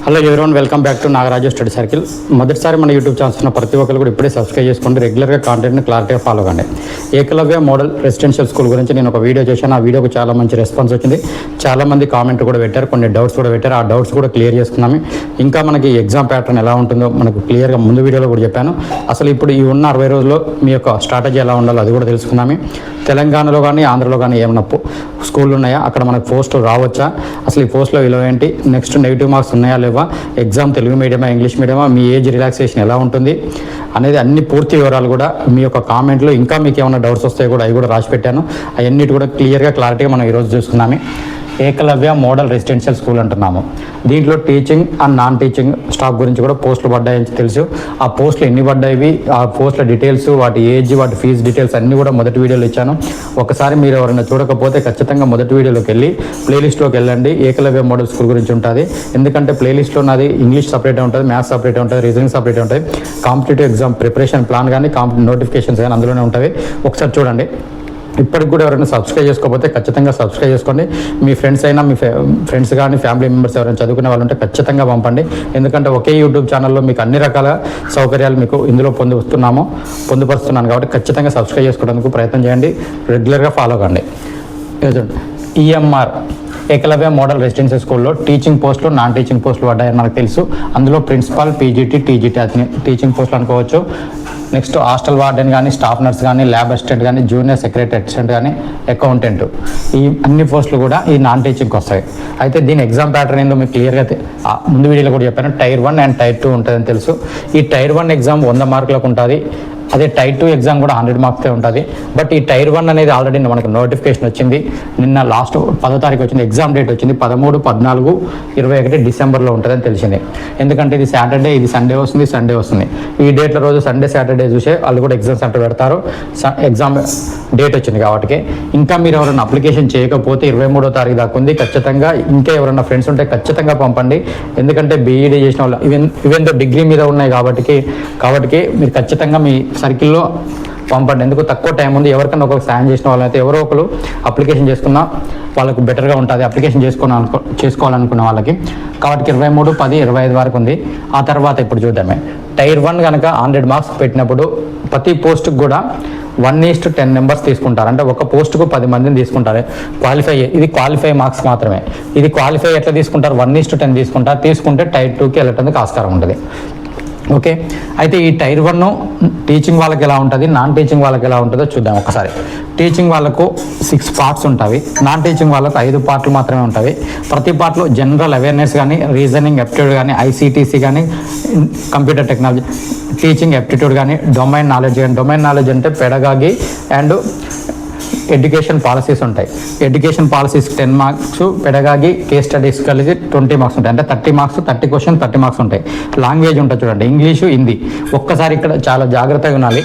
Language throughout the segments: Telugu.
Hello everyone, welcome back to Nagaraju study circle. మొదటిసారి మన యూట్యూబ్ ఛానల్ ప్రతి ఒక్కరు కూడా ఇప్పుడే సబ్స్క్రైబ్ చేసుకోండి. రెగ్యులర్గా కాంటెంట్ని క్లారిటీగా ఫాలో కండి. ఏకలవ్య మోడల్ రెసిడెన్షియల్ స్కూల్ గురించి నేను ఒక వీడియో చేశాను. ఆ వీడియోకి చాలా మంచి రెస్పాన్స్ వచ్చింది. చాలామంది కామెంట్ కూడా పెట్టారు, కొన్ని డౌట్స్ కూడా పెట్టారు. ఆ డౌట్స్ కూడా క్లియర్ చేసుకున్నాము. ఇంకా మనకి ఎగ్జామ్ ప్యాటర్న్ ఎలా ఉంటుందో మనకు క్లియర్గా ముందు వీడియోలో కూడా చెప్పాను. అసలు ఇప్పుడు ఈ ఉన్న 60 రోజుల్లో మీ యొక్క స్ట్రాటజీ ఎలా ఉండాలో అది కూడా తెలుసుకున్నాము. తెలంగాణలో కానీ ఆంధ్రలో కానీ ఏమైనా స్కూళ్ళు ఉన్నాయా, అక్కడ మనకు పోస్టులు రావచ్చా, అసలు ఈ పోస్టులో విలువ ఏంటి, నెక్స్ట్ నెగిటివ్ మార్క్స్ ఉన్నాయా లేవా, ఎగ్జామ్ తెలుగు మీడియమా ఇంగ్లీష్ మీడియమా, మీ ఏజ్ రిలాక్సేషన్ ఎలా ఉంటుంది అనేది అన్ని పూర్తి వివరాలు కూడా మీ యొక్క కామెంట్లో, ఇంకా మీకు ఏమైనా డౌట్స్ వస్తాయో కూడా అవి కూడా రాసి పెట్టాను. అవన్నిటి కూడా క్లారిటీగా మనం ఈరోజు చూసుకున్నాము. ఏకలవ్య మోడల్ రెసిడెన్షియల్ స్కూల్ అంటున్నాము. దీంట్లో teaching and non teaching staff గురించి కూడా పోస్టులు పడ్డాయని తెలుసు. ఆ పోస్టులు ఎన్ని పడ్డాయి, ఆ పోస్టుల డీటెయిల్స్, వాటి ఏజ్, వాటి ఫీజు డీటెయిల్స్ అన్నీ కూడా మొదటి వీడియోలో ఇచ్చాను. ఒకసారి మీరు ఎవరైనా చూడకపోతే ఖచ్చితంగా మొదటి వీడియోలోకి వెళ్ళి ప్లేలిస్ట్లోకి వెళ్ళండి. ఏకలవ్య మోడల్ స్కూల్ గురించి ఉంటుంది. ఎందుకంటే ప్లేలిస్ట్లో నాది ఇంగ్లీష్ సపరేట్ ఉంటుంది, మ్యాథ్స్ సపరేట్ ఉంటుంది, రీజనింగ్ సపరేట్ ఉంటుంది, కాంపిటేటివ్ ఎగ్జామ్ ప్రిపరేషన్ ప్లాన్ కానీ నోటిఫికేషన్స్ కానీ అందులోనే ఉంటాయి. ఒకసారి చూడండి. ఇప్పటికి కూడా ఎవరైనా సబ్స్క్రైబ్ చేసుకోకపోతే ఖచ్చితంగా సబ్స్క్రైబ్ చేసుకోండి. మీ ఫ్రెండ్స్ అయినా, మీ ఫ్రెండ్స్ కానీ ఫ్యామిలీ మెంబర్స్ ఎవరైనా చదువుకునే వాళ్ళు ఉంటే ఖచ్చితంగా పంపండి. ఎందుకంటే ఒకే యూట్యూబ్ ఛానల్లో మీకు అన్ని రకాల సౌకర్యాలు మీకు ఇందులో పొందుపరుస్తున్నాను కాబట్టి ఖచ్చితంగా సబ్స్క్రైబ్ చేసుకోవడానికి ప్రయత్నం చేయండి. రెగ్యులర్గా ఫాలో కండి. ఈఎంఆర్ ఏకలవ్య మోడల్ రెసిడెన్షియల్ స్కూల్లో టీచింగ్ పోస్టులు, నాన్ టీచింగ్ పోస్టులు పడ్డాయని మనకు తెలుసు. అందులో ప్రిన్సిపాల్, పీజీటీ, టీజీటీ అది టీచింగ్ పోస్టులు అనుకోవచ్చు. నెక్స్ట్ హాస్టల్ వార్డెన్ కానీ, స్టాఫ్ నర్స్ కానీ, ల్యాబ్ అసిస్టెంట్ కానీ, జూనియర్ సెక్రటరీ అసిస్టెంట్ కానీ, అకౌంటెంట్, ఈ అన్ని పోస్టులు కూడా ఈ నాన్ టీచింగ్కి వస్తాయి. అయితే దీని ఎగ్జామ్ ప్యాటర్న్ ఏందో మీకు క్లియర్గా ముందు వీడియోలో కూడా చెప్పాను. టైర్ 1 అండ్ టైర్ 2 ఉంటుందని తెలుసు. ఈ టైర్ 1 ఎగ్జామ్ 100 మార్కులకు ఉంటుంది. అదే టైర్ 2 ఎగ్జామ్ కూడా 100 మార్క్సే ఉంటుంది. బట్ ఈ టైర్ 1 అనేది ఆల్రెడీ మనకు నోటిఫికేషన్ వచ్చింది. నిన్న లాస్ట్ 10వ తారీఖు వచ్చింది. ఎగ్జామ్ డేట్ వచ్చింది 13, 14, 21 డిసెంబర్లో ఉంటుందని తెలిసింది. ఎందుకంటే ఇది సాటర్డే, ఇది సండే వస్తుంది. ఈ డేట్ల రోజు సండే, సాటర్డే చూసే వాళ్ళు కూడా ఎగ్జామ్ సెంటర్ పెడతారు. ఎగ్జామ్ డేట్ వచ్చింది కాబట్టి ఇంకా మీరు ఎవరైనా అప్లికేషన్ చేయకపోతే 23వ తారీఖు దాకా ఉంది. ఖచ్చితంగా ఇంకా ఎవరైనా ఫ్రెండ్స్ ఉంటే ఖచ్చితంగా పంపండి. ఎందుకంటే బీఈడీ చేసిన వాళ్ళు ఈవెన్ డిగ్రీ మీద ఉన్నాయి కాబట్టి మీరు ఖచ్చితంగా మీ సర్కిల్లో పంపండి. ఎందుకు తక్కువ టైం ఉంది. ఎవరికైనా ఒకరికి సాయం చేసిన వాళ్ళైతే ఎవరో ఒకరు అప్లికేషన్ చేసుకున్నా వాళ్ళకు బెటర్గా ఉంటుంది. అప్లికేషన్ చేసుకోవాలనుకున్న వాళ్ళకి కాబట్టి 23, 10, 25 వరకు ఉంది. ఆ తర్వాత ఇప్పుడు చూద్దామే. టైర్ 1 కనుక 100 మార్క్స్ పెట్టినప్పుడు ప్రతి పోస్టుకు కూడా 1:10 మెంబర్స్ తీసుకుంటారు. అంటే ఒక పోస్టుకు 10 మందిని తీసుకుంటారు. ఇది క్వాలిఫై మార్క్స్ మాత్రమే. ఇది క్వాలిఫై ఎట్లా తీసుకుంటారు, 1:10 తీసుకుంటారు. తీసుకుంటే టైర్ 2కి వెళ్ళడానికి ఆస్కారం ఉంటుంది. ఓకే, అయితే ఈ టైర్ 1 టీచింగ్ వాళ్ళకి ఎలా ఉంటుంది, నాన్ టీచింగ్ వాళ్ళకి ఎలా ఉంటుందో చూద్దాం ఒకసారి. టీచింగ్ వాళ్ళకు 6 పార్ట్స్ ఉంటాయి. నాన్ టీచింగ్ వాళ్ళకు 5 పార్ట్లు మాత్రమే ఉంటాయి. ప్రతి పార్ట్లో జనరల్ అవేర్నెస్ కానీ, రీజనింగ్ ఎప్టిట్యూడ్ కానీ, ఐసీటీసీ కానీ, కంప్యూటర్ టెక్నాలజీ, టీచింగ్ ఎప్టిట్యూడ్ కానీ, డొమైన్ నాలెడ్జ్ కానీ. డొమైన్ నాలెడ్జ్ అంటే పెడగాగి అండ్ ఎడ్యుకేషన్ పాలసీస్ ఉంటాయి. Education policies 10 marks, pedagogy, case studies కలిసి 20 మార్క్స్ ఉంటాయి. అంటే 30 మార్క్స్, 30 క్వశ్చన్, 30 మార్క్స్ ఉంటాయి. లాంగ్వేజ్ ఉంటుంది చూడండి, ఇంగ్లీషు, హిందీ. ఒక్కసారి ఇక్కడ చాలా జాగ్రత్తగా వినాలి.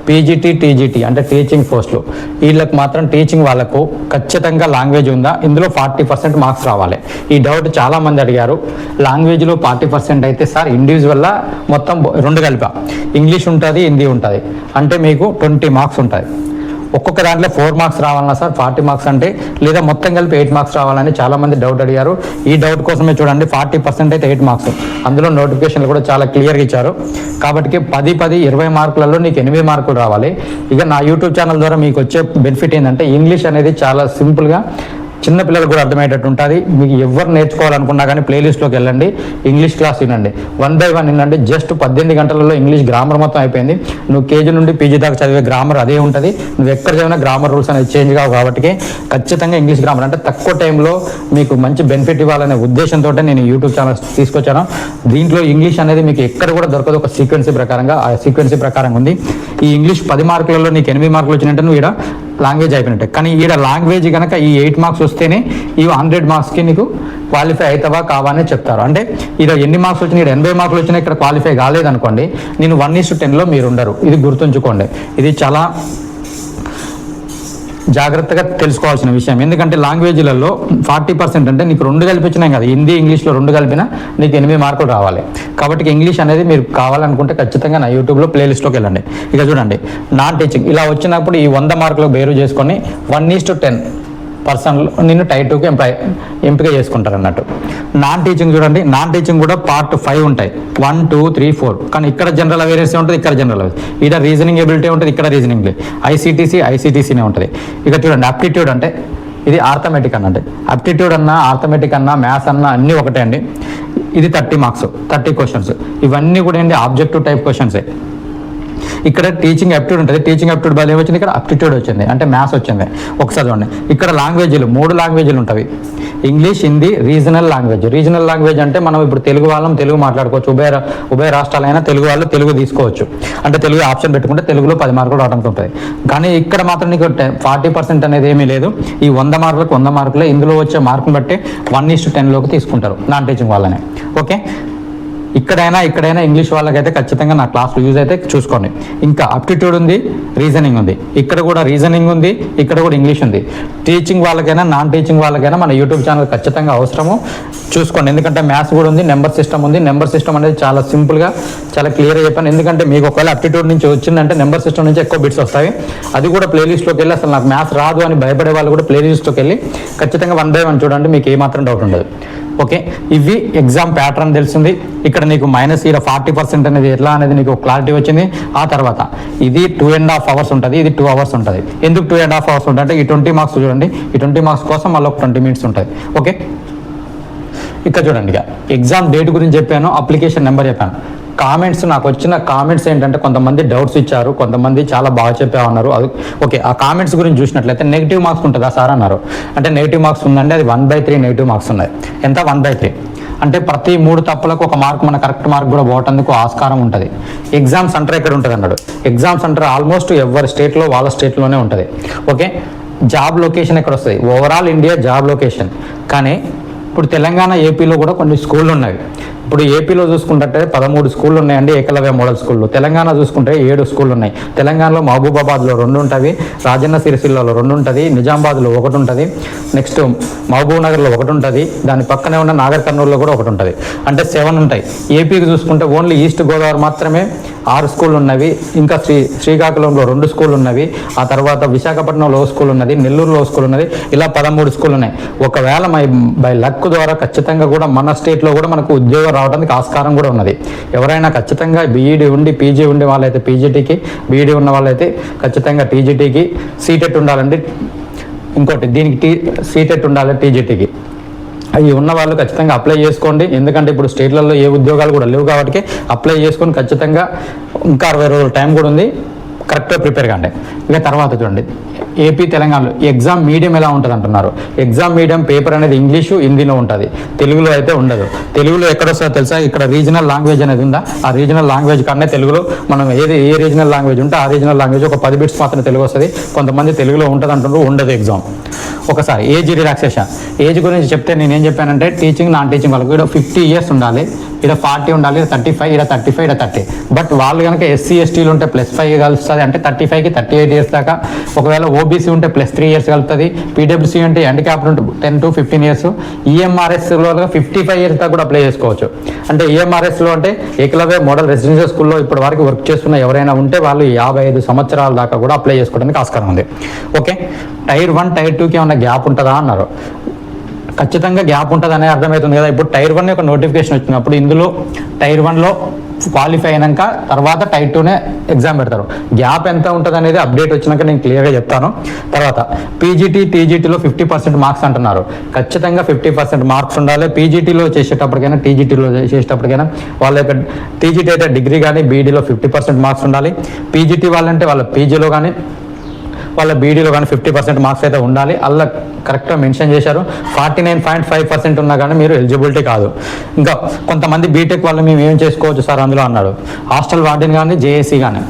పీజీటీ, టీజీటీ అంటే టీచింగ్ పోస్టులు. వీళ్ళకి మాత్రం టీచింగ్ వాళ్ళకు ఖచ్చితంగా లాంగ్వేజ్ ఉందా, ఇందులో 40% మార్క్స్ రావాలి. ఈ డౌట్ చాలామంది అడిగారు. లాంగ్వేజ్లో 40% అయితే సార్ ఇండివిజువల్లా మొత్తం 2 కలిపా ఇంగ్లీష్ ఉంటుంది, హిందీ ఉంటుంది, అంటే మీకు 20 మార్క్స్ ఉంటుంది. ఒక్కొక్క దాంట్లో 4 మార్క్స్ రావాలన్నా సార్ 40 మార్క్స్ అంటే, లేదా మొత్తం కలిపి 8 మార్క్స్ రావాలని చాలామంది డౌట్ అడిగారు. ఈ డౌట్ కోసమే చూడండి, 40% అయితే 8 మార్క్స్. అందులో నోటిఫికేషన్లు కూడా చాలా క్లియర్గా ఇచ్చారు. కాబట్టి 10, 20 మార్కులలో నీకు 8 మార్కులు రావాలి. ఇక నా యూట్యూబ్ ఛానల్ ద్వారా మీకు వచ్చే బెనిఫిట్ ఏంటంటే ఇంగ్లీష్ అనేది చాలా సింపుల్గా చిన్నపిల్లలకు కూడా అర్థమయ్యేటట్టు ఉంటుంది. మీకు ఎవరు నేర్చుకోవాలనుకున్నా కానీ ప్లేలిస్ట్లోకి వెళ్ళండి, ఇంగ్లీష్ క్లాస్ వినండి, 1 by 1 వినండి. జస్ట్ 18 గంటలలో ఇంగ్లీష్ గ్రామర్ మొత్తం అయిపోయింది. నువ్వు కేజీ నుండి పీజీ దాకా చదివే గ్రామర్ అదే ఉంటుంది. నువ్వు ఎక్కడ చదివినా గ్రామర్ రూల్స్ అనేది చేంజ్ కావు. కాబట్టి ఖచ్చితంగా ఇంగ్లీష్ గ్రామర్ అంటే తక్కువ టైంలో మీకు మంచి బెనిఫిట్ ఇవ్వాలనే ఉద్దేశంతో నేను యూట్యూబ్ ఛానల్ తీసుకొచ్చాను. దీంట్లో ఇంగ్లీష్ అనేది మీకు ఎక్కడ కూడా దొరకదు. ఒక సీక్వెన్సీ ప్రకారంగా, ఆ సీక్వెన్సీ ప్రకారంగా ఉంది. ఈ ఇంగ్లీష్ 10 మార్కులలో నీకు 8 మార్కులు వచ్చినట్టు నువ్వు ఇక్కడ లాంగ్వేజ్ అయిపోయినట్టే. కానీ ఈడ లాంగ్వేజ్ కనుక ఈ 8 మార్క్స్ వస్తేనే ఈ 100 మార్క్స్కి నీకు క్వాలిఫై అవుతావా కావా అని చెప్తారు. అంటే ఇక్కడ ఎన్ని మార్క్స్ వచ్చినాయి, 80 మార్కులు వచ్చినాయి, ఇక్కడ క్వాలిఫై కాలేదనుకోండి, నేను 1:10లో మీరు ఉండరు. ఇది గుర్తుంచుకోండి. ఇది చాలా జాగ్రత్తగా తెలుసుకోవాల్సిన విషయం. ఎందుకంటే లాంగ్వేజ్లలో 40% అంటే నీకు 2 కలిపి వచ్చినాయి కదా, హిందీ ఇంగ్లీష్లో 2 కలిపినా నీకు 8 మార్కులు రావాలి. కాబట్టి ఇంగ్లీష్ అనేది మీరు కావాలనుకుంటే ఖచ్చితంగా నా యూట్యూబ్లో ప్లేలిస్ట్లోకి వెళ్ళండి. ఇక చూడండి, నాన్ టీచింగ్ ఇలా వచ్చినప్పుడు ఈ 100 మార్కులు బేరు చేసుకొని 1:10 పర్సన్ నిన్ను టైర్ 2కి ఎంపిక చేసుకుంటారు అన్నట్టు. నాన్ టీచింగ్ చూడండి, నాన్ టీచింగ్ కూడా పార్ట్ 5 ఉంటాయి, 1, 2, 3, 4. కానీ ఇక్కడ జనరల్ అవేర్నెస్ ఉంటుంది, ఇక్కడ జనరల్ అవేర్నెస్, ఇక్కడ రీజనింగ్ ఎబిలిటీ ఉంటుంది, ఇక్కడ రీజనింగ్ ఐసీటీసీనే ఉంటుంది. ఇక చూడండి అప్టిట్యూడ్ అంటే ఇది ఆర్థమెటిక్ అన్నట్టు. అప్టిట్యూడ్ అన్నా ఆర్థమెటిక్ అన్నా మ్యాథ్స్ అన్నా అన్నీ ఒకటే అండి. ఇది 30 మార్క్స్, 30 క్వశ్చన్స్. ఇవన్నీ కూడా ఏంటి ఆబ్జెక్టివ్ టైప్ క్వశ్చన్సే. ఇక్కడ టీచింగ్ అప్టిట్యూడ్ ఉంటుంది, టీచింగ్ అప్టిట్యూడ్ బదులు ఏమొచ్చింది, ఇక్కడ అప్టిట్యూడ్ వచ్చింది, అంటే మ్యాథ్స్ వచ్చింది. ఒకసారి చూడండి, ఇక్కడ లాంగ్వేజ్లు 3 లాంగ్వేజ్లు ఉంటాయి, English, Hindi, regional language. Regional language అంటే మనం ఇప్పుడు తెలుగు వాళ్ళం తెలుగు మాట్లాడుకోవచ్చు, ఉభయ రాష్ట్రాలైనా తెలుగు వాళ్ళు తెలుగు తీసుకోవచ్చు, అంటే తెలుగు ఆప్షన్ పెట్టుకుంటే తెలుగులో 10 మార్కులు రావడానికి ఉంటుంది. కానీ ఇక్కడ మాత్రం నీకు 40% అనేది ఏమీ లేదు. ఈ 100 మార్కులకు 100 మార్కులే. ఇందులో వచ్చే మార్కుని బట్టి 1:10లోకి తీసుకుంటారు నాన్ టీచింగ్ వాళ్ళని. ఓకే, ఇక్కడైనా ఇంగ్లీష్ వాళ్ళకైతే ఖచ్చితంగా నా క్లాస్లో యూజ్ అయితే చూసుకోండి. ఇంకా అప్టిట్యూడ్ ఉంది, రీజనింగ్ ఉంది, ఇక్కడ కూడా రీజనింగ్ ఉంది, ఇక్కడ కూడా ఇంగ్లీష్ ఉంది. టీచింగ్ వాళ్ళకైనా నాన్ టీచింగ్ వాళ్ళకైనా మన యూట్యూబ్ ఛానల్ ఖచ్చితంగా అవసరము, చూసుకోండి. ఎందుకంటే మ్యాథ్స్ కూడా ఉంది, నెంబర్ సిస్టమ్ ఉంది. నెంబర్ సిస్టమ్ అనేది చాలా సింపుల్గా చాలా క్లియర్గా చెప్పాను. ఎందుకంటే మీకు ఒకవేళ అప్టిట్యూడ్ నుంచి వచ్చిందంటే నెంబర్ సిస్టమ్ నుంచి ఎక్కువ బిట్స్ వస్తాయి. అది కూడా ప్లేలిస్ట్లోకి వెళ్ళి అసలు నాకు మ్యాథ్స్ రాదు అని భయపడే వాళ్ళు కూడా ప్లేలిస్ట్లోకి వెళ్ళి ఖచ్చితంగా 1 by 1 చూడండి, మీకు ఏమాత్రం డౌట్ ఉండదు. ఓకే, ఇవి ఎగ్జామ్ ప్యాటర్న్ తెలిసింది. ఇక్కడ నీకు -40% అనేది ఎట్లా అనేది నీకు క్లారిటీ వచ్చింది. ఆ తర్వాత ఇది 2.5 hours ఉంటుంది, ఇది 2 hours ఉంటుంది. ఎందుకు 2.5 hours ఉంటుంది అంటే ఈ 20 మార్క్స్ చూడండి, ఈ 20 మార్క్స్ కోసం మళ్ళీ ఒక 20 minutes ఉంటుంది. ఓకే, ఇక్కడ చూడండి, ఇక ఎగ్జామ్ డేట్ గురించి చెప్పాను, అప్లికేషన్ నెంబర్ చెప్పాను. కామెంట్స్, నాకు వచ్చిన కామెంట్స్ ఏంటంటే కొంతమంది డౌట్స్ ఇచ్చారు, కొంతమంది చాలా బాగా చెప్పామన్నారు. అది ఓకే. ఆ కామెంట్స్ గురించి చూసినట్లయితే నెగిటివ్ మార్క్స్ ఉంటుందా సార్ అన్నారు. అంటే నెగిటివ్ మార్క్స్ ఉందండి, అది 1/3 నెగిటివ్ మార్క్స్ ఉన్నాయి. ఎంత? 1/3. అంటే ప్రతి 3 తప్పులకు 1 మార్క్ మన కరెక్ట్ మార్క్ కూడా పోవటానికి ఆస్కారం ఉంటుంది. ఎగ్జామ్ సెంటర్ ఎక్కడ ఉంటుంది అన్నాడు. ఎగ్జామ్ సెంటర్ ఆల్మోస్ట్ ఎవరి స్టేట్లో వాళ్ళ స్టేట్లోనే ఉంటుంది. ఓకే, జాబ్ లొకేషన్ ఎక్కడ వస్తుంది? Overall India job location. కానీ ఇప్పుడు తెలంగాణ, ఏపీలో కూడా కొన్ని స్కూళ్ళు ఉన్నాయి. ఇప్పుడు ఏపీలో చూసుకుంటే 13 స్కూళ్ళు ఉన్నాయండి, ఏకలవ్య మోడల్ స్కూళ్ళు. తెలంగాణ చూసుకుంటే 7 స్కూళ్ళు ఉన్నాయి. తెలంగాణలో మహబూబాబాద్లో 2 ఉంటుంది, రాజన్న సిరిసిల్లలో 2 ఉంటుంది, నిజామాబాద్లో 1 ఉంటుంది, నెక్స్ట్ మహబూబ్ నగర్లో 1 ఉంటుంది, దాని పక్కనే ఉన్న నాగర్ కర్నూలులో కూడా 1 ఉంటుంది. అంటే 7 ఉంటాయి. ఏపీకి చూసుకుంటే ఓన్లీ ఈస్ట్ గోదావరి మాత్రమే 6 స్కూళ్ళు ఉన్నవి. ఇంకా శ్రీకాకుళంలో 2 స్కూళ్ళు ఉన్నవి. ఆ తర్వాత విశాఖపట్నంలో స్కూల్ ఉన్నది, నెల్లూరులో స్కూల్ ఉన్నది. ఇలా 13 స్కూళ్ళు ఉన్నాయి. ఒకవేళ బై లక్ ద్వారా ఖచ్చితంగా కూడా మన స్టేట్లో కూడా మనకు ఉద్యోగం రావడానికి ఆస్కారం కూడా ఉన్నది. ఎవరైనా ఖచ్చితంగా బీఈడి ఉండి పీజీ ఉండే వాళ్ళైతే పీజీటీకి, బీఈడి ఉన్న వాళ్ళైతే ఖచ్చితంగా టీజీటీకి, సీటెట్ ఉండాలండి. ఇంకోటి దీనికి సీటెట్ ఉండాలి టీజీటీకి. అవి ఉన్న వాళ్ళు ఖచ్చితంగా అప్లై చేసుకోండి. ఎందుకంటే ఇప్పుడు స్టేట్లలో ఏ ఉద్యోగాలు కూడా లేవు కాబట్టి అప్లై చేసుకొని ఖచ్చితంగా ఇంకా 60 రోజుల టైం కూడా ఉంది, కరెక్ట్గా ప్రిపేర్ కాండి. ఇక తర్వాత చూడండి, ఏపీ తెలంగాణలో ఎగ్జామ్ మీడియం ఎలా ఉంటుంది అంటున్నారు. ఎగ్జామ్ మీడియం పేపర్ అనేది ఇంగ్లీషు, హిందీలో ఉంటుంది, తెలుగులో అయితే ఉండదు. తెలుగులో ఎక్కడ వస్తుందో తెలుసా? ఇక్కడ రీజనల్ లాంగ్వేజ్ అనేది ఉందా, ఆ రీజనల్ లాంగ్వేజ్ కన్నా తెలుగులో మనం ఏ రీజనల్ లాంగ్వేజ్ ఉంటే ఆ రీజనల్ లాంగ్వేజ్ ఒక 10 బిట్స్ మాత్రం తెలుగు వస్తుంది. కొంతమంది తెలుగులో ఉంటుంది అంటున్నారు, ఉండదు ఎగ్జామ్. ఒకసారి ఏజ్ రిలాక్సేషన్, ఏజ్ గురించి చెప్తే నేను ఏం చెప్పానంటే టీచింగ్ నాన్ టీచింగ్ వాళ్ళకి ఇక్కడ 50 years ఉండాలి, ఇక్కడ 40 ఉండాలి, ఇక్కడ 35, ఇక్కడ 35, ఇక్కడ 30. బట్ వాళ్ళు కనుక ఎస్సీ ఎస్టీలు ఉంటే +5 కలుస్తుంది, అంటే 35కి 38 years దాకా. ఒకవేళ ఓబీసీ ఉంటే +3 years కలుగుతుంది. పీడబ్ల్యూసీ అంటే హ్యాండిక్యాప్డ్ ఉంటే 10 to 15 years. ఈఎంఆర్ఎస్లో 55 years దాకా కూడా అప్లై చేసుకోవచ్చు. అంటే ఈఎంఆర్ఎస్లో అంటే ఏకలవ్య మోడల్ రెసిడెన్షియల్ స్కూల్లో ఇప్పటి వరకు వర్క్ చేస్తున్న ఎవరైనా ఉంటే వాళ్ళు 55 సంవత్సరాల దాకా కూడా అప్లై చేసుకోవడానికి ఆస్కారం ఉంది. ఓకే, టైర్ 1 టైర్ 2కి ఏమన్నా గ్యాప్ ఉంటుందా అన్నారు. ఖచ్చితంగా గ్యాప్ ఉంటుందనే అర్థమవుతుంది కదా. ఇప్పుడు టైర్ 1 ఒక నోటిఫికేషన్ వచ్చినప్పుడు ఇందులో టైర్ 1లో క్వాలిఫై అయినాక తర్వాత టైర్ 2నే ఎగ్జామ్ పెడతారు. గ్యాప్ ఎంత ఉంటుంది అనేది అప్డేట్ వచ్చినాక నేను క్లియర్గా చెప్తాను. తర్వాత పీజీటీ టీజీటీలో 50% మార్క్స్ అంటున్నారు. ఖచ్చితంగా 50% మార్క్స్ ఉండాలి. పీజీటీలో చేసేటప్పటికైనా టీజీటీలో చేసేటప్పటికైనా వాళ్ళ యొక్క టీజీటీ అయితే డిగ్రీ కానీ బీఈడీలో 50% మార్క్స్ ఉండాలి. పీజీటీ వాళ్ళంటే వాళ్ళ పీజీలో కానీ వాళ్ళ బీడీలో కానీ 50% మార్క్స్ అయితే ఉండాలి. అలా కరెక్ట్గా మెన్షన్ చేశారు. 49.5% ఉన్నా కానీ మీరు ఎలిజిబిలిటీ కాదు. ఇంకా కొంతమంది బీటెక్ వాళ్ళు మేము ఏం చేసుకోవచ్చు సార్ అందులో అన్నాడు. హాస్టల్ వార్డెన్ కానీ, జేఏసీ కానీ,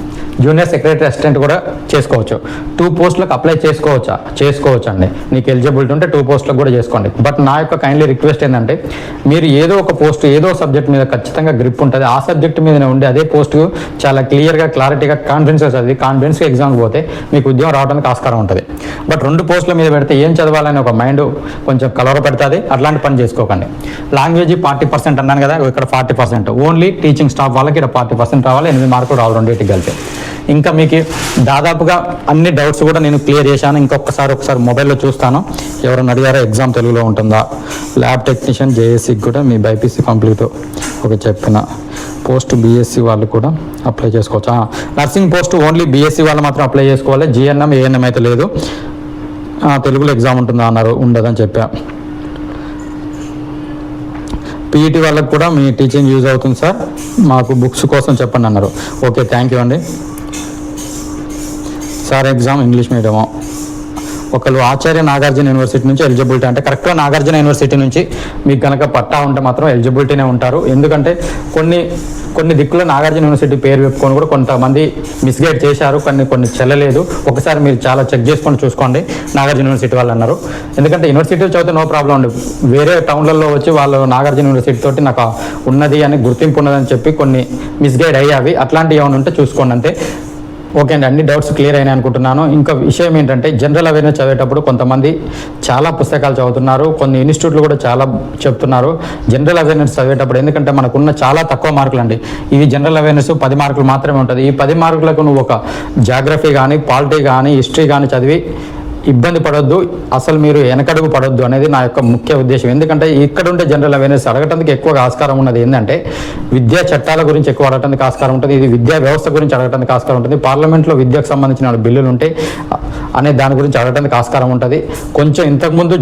జూనియర్ సెక్రటరీ అసిస్టెంట్ కూడా చేసుకోవచ్చు. 2 పోస్టులకు అప్లై చేసుకోవచ్చు అండి. నీకు ఎలిజిబిలిటీ ఉంటే 2 పోస్టులకు కూడా చేసుకోండి. బట్ నా యొక్క కైండ్లీ రిక్వెస్ట్ ఏంటంటే మీరు ఏదో ఒక పోస్ట్ ఏదో సబ్జెక్ట్ మీద ఖచ్చితంగా గ్రిప్ ఉంటుంది, ఆ సబ్జెక్ట్ మీదనే ఉండి అదే పోస్టుకు చాలా క్లియర్గా క్లారిటీగా కాన్ఫిడెన్స్గా ఎగ్జామ్కి పోతే మీకు ఉద్యోగం రావడానికి ఆస్కారం ఉంటుంది. బట్ 2 పోస్టుల మీద పెడితే ఏం చదవాలని ఒక మైండ్ కొంచెం కలవర పెడుతుంది. అట్లాంటి పని చేసుకోకండి. లాంగ్వేజ్ 40% అన్నాను కదా, ఇక్కడ 40%. ఓన్లీ టీచింగ్ స్టాఫ్ వాళ్ళకి ఇక్కడ 40% రావాలి, 8 మార్కులు రావాలి రెండింటికి కలిపి. ఇంకా మీకు దాదాపుగా అన్ని డౌట్స్ కూడా నేను క్లియర్ చేశాను. ఒకసారి మొబైల్లో చూస్తాను ఎవరైనా అడిగారో ఎగ్జామ్ తెలుగులో ఉంటుందా. ల్యాబ్ టెక్నీషియన్ జేఎస్సీకి కూడా మీ బైపీసీ కంప్లీట్ ఓకే చెప్పిన. పోస్ట్ బీఎస్సీ వాళ్ళు కూడా అప్లై చేసుకోవచ్చు. నర్సింగ్ పోస్ట్ ఓన్లీ బీఎస్సీ వాళ్ళు మాత్రం అప్లై చేసుకోవాలి. జిఎన్ఎం ఏఎన్ఎం అయితే లేదు. తెలుగులో ఎగ్జామ్ ఉంటుందా అన్నారు, ఉండదని చెప్పా. పీఈటీ వాళ్ళకి కూడా మీ టీచింగ్ యూజ్ అవుతుంది సార్, మాకు బుక్స్ కోసం చెప్పండి అన్నారు. ఓకే థ్యాంక్ యూ అండి. సార్ ఎగ్జామ్ ఇంగ్లీష్ మీడియమా? ఒకళ్ళు ఆచార్య నాగార్జున యూనివర్సిటీ నుంచి ఎలిజిబిలిటీ, అంటే కరెక్ట్గా నాగార్జున యూనివర్సిటీ నుంచి మీకు కనుక పట్టా ఉంటే మాత్రం ఎలిజిబిలిటీనే ఉంటారు. ఎందుకంటే కొన్ని దిక్కులో నాగార్జున యూనివర్సిటీ పేరు చెప్పుకొని కూడా కొంతమంది మిస్గైడ్ చేశారు, కొన్ని చెల్లలేదు. ఒకసారి మీరు చాలా చెక్ చేసుకొని చూసుకోండి నాగార్జున యూనివర్సిటీ వాళ్ళు అన్నారు. ఎందుకంటే యూనివర్సిటీలో చదివితే నో ప్రాబ్లం అండి, వేరే టౌన్లలో వచ్చి వాళ్ళు నాగార్జున యూనివర్సిటీ తోటి నాకు ఉన్నది అని గుర్తింపు ఉన్నదని చెప్పి కొన్ని మిస్గైడ్ అయ్యావి. అట్లాంటివి ఏమైనా ఉంటే చూసుకోండి అంతే. ఓకే అండి, అన్ని డౌట్స్ క్లియర్ అయినాయి అనుకుంటున్నాను. ఇంకా విషయం ఏంటంటే జనరల్ అవేర్నెస్ చదివేటప్పుడు కొంతమంది చాలా పుస్తకాలు చదువుతున్నారు, కొన్ని ఇన్స్టిట్యూట్లు కూడా చాలా చెప్తున్నారు జనరల్ అవేర్నెస్ చదివేటప్పుడు. ఎందుకంటే మనకున్న చాలా తక్కువ మార్కులు అండి, ఇవి జనరల్ అవేర్నెస్ 10 మార్కులు మాత్రమే ఉంటుంది. ఈ 10 మార్కులకు నువ్వు ఒక జాగ్రఫీ కానీ పాలిటీ కానీ హిస్టరీ కానీ చదివి ఇబ్బంది పడొద్దు, అసలు మీరు వెనకడుగు పడొద్దు అనేది నా యొక్క ముఖ్య ఉద్దేశం. ఎందుకంటే ఇక్కడ ఉండే జనరల్ అవేర్నెస్ అడగటానికి ఎక్కువగా ఆస్కారం ఉన్నది ఏంటంటే విద్యా చట్టాల గురించి ఎక్కువ అడగటానికి ఆస్కారం ఉంటుంది, ఇది విద్యా వ్యవస్థ గురించి అడగటానికి ఆస్కారం ఉంటుంది, పార్లమెంట్లో విద్యకు సంబంధించిన బిల్లులు ఉంటే అనే దాని గురించి అడగటానికి ఆస్కారం ఉంటుంది. కొంచెం ఇంతకుముందు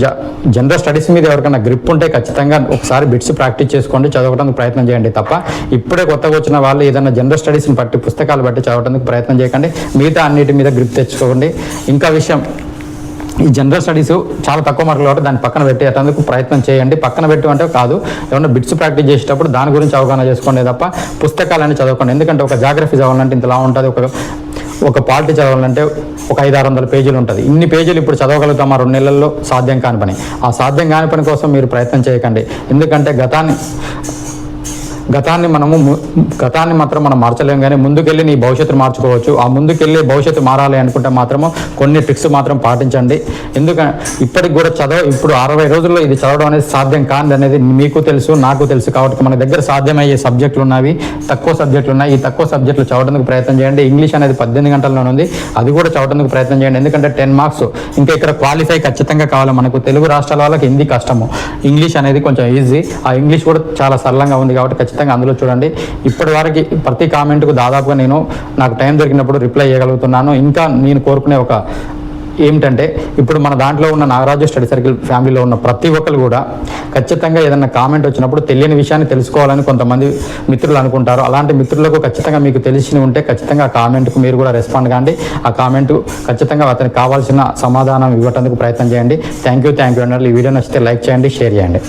జనరల్ స్టడీస్ మీద ఎవరికైనా గ్రిప్ ఉంటే ఖచ్చితంగా ఒకసారి బిట్స్ ప్రాక్టీస్ చేసుకోండి, చదవడానికి ప్రయత్నం చేయండి తప్ప ఇప్పుడే కొత్తగా వచ్చిన వాళ్ళు ఏదైనా జనరల్ స్టడీస్ని బట్టి పుస్తకాలు బట్టి చదవడానికి ప్రయత్నం చేయకండి, మిగతా అన్నిటి మీద గ్రిప్ తెచ్చుకోండి. ఇంకా విషయం, ఈ జనరల్ స్టడీస్ చాలా తక్కువ మార్కులు కాబట్టి దాన్ని పక్కన పెట్టేటందుకు ప్రయత్నం చేయండి. పక్కన పెట్టమంటే కాదు, ఏమన్నా బిట్స్ ప్రాక్టీస్ చేసేటప్పుడు దాని గురించి అవగాహన చేసుకోండి తప్ప పుస్తకాలని చదవకండి. ఎందుకంటే ఒక జాగ్రఫీ చదవాలంటే ఇంతలా ఉంటుంది, ఒక పాలిటీ చదవాలంటే ఒక 500-600 పేజీలు ఉంటుంది. ఇన్ని పేజీలు ఇప్పుడు చదవగలుగుతాం 2 నెలల్లో? సాధ్యం కాని పని. ఆ సాధ్యం కాని పని కోసం మీరు ప్రయత్నం చేయకండి. ఎందుకంటే గతాన్ని మాత్రం మనం మార్చలేము, కానీ ముందుకెళ్ళి నీ భవిష్యత్తు మార్చుకోవచ్చు. ఆ ముందుకెళ్ళి భవిష్యత్తు మారాలి అనుకుంటే మాత్రము కొన్ని ట్రిక్స్ మాత్రం పాటించండి. ఎందుకంటే ఇప్పటికి కూడా ఇప్పుడు 60 రోజుల్లో ఇది చదవడం అనేది సాధ్యం కాదు అనేది మీకు తెలుసు, నాకు తెలుసు. కాబట్టి మన దగ్గర సాధ్యమయ్యే సబ్జెక్టులు ఉన్నవి, తక్కువ సబ్జెక్టులు ఉన్నాయి. ఈ తక్కువ సబ్జెక్టులు చదవడానికి ప్రయత్నం చేయండి. ఇంగ్లీష్ అనేది 18 గంటల్లోనే ఉంది, అది కూడా చదవడానికి ప్రయత్నం చేయండి. ఎందుకంటే 10 మార్క్స్ ఇంకా ఇక్కడ క్వాలిఫై ఖచ్చితంగా కావాలి. మనకు తెలుగు రాష్ట్రాల వాళ్ళకి హిందీ కష్టము, ఇంగ్లీష్ అనేది కొంచెం ఈజీ. ఆ ఇంగ్లీష్ కూడా చాలా సరళంగా ఉంది కాబట్టి ఖచ్చితంగా అందులో చూడండి. ఇప్పటి వరకు ప్రతి కామెంట్కు దాదాపుగా నాకు టైం దొరికినప్పుడు రిప్లై చేయగలుగుతున్నాను. ఇంకా నేను కోరుకునే ఒక ఏమిటంటే, ఇప్పుడు మన దాంట్లో ఉన్న నాగరాజు స్టడీ సర్కిల్ ఫ్యామిలీలో ఉన్న ప్రతి ఒక్కరు కూడా ఖచ్చితంగా ఏదైనా కామెంట్ వచ్చినప్పుడు తెలియని విషయాన్ని తెలుసుకోవాలని కొంతమంది మిత్రులు అనుకుంటారు. అలాంటి మిత్రులకు ఖచ్చితంగా మీకు తెలిసి ఉంటే ఖచ్చితంగా ఆ కామెంట్కు మీరు కూడా రెస్పాండ్ కాండి. ఆ కామెంట్ ఖచ్చితంగా అతనికి కావాల్సిన సమాధానం ఇవ్వడానికి ప్రయత్నం చేయండి. థ్యాంక్ యూ అన్నారు. ఈ వీడియో నచ్చితే లైక్ చేయండి, షేర్ చేయండి.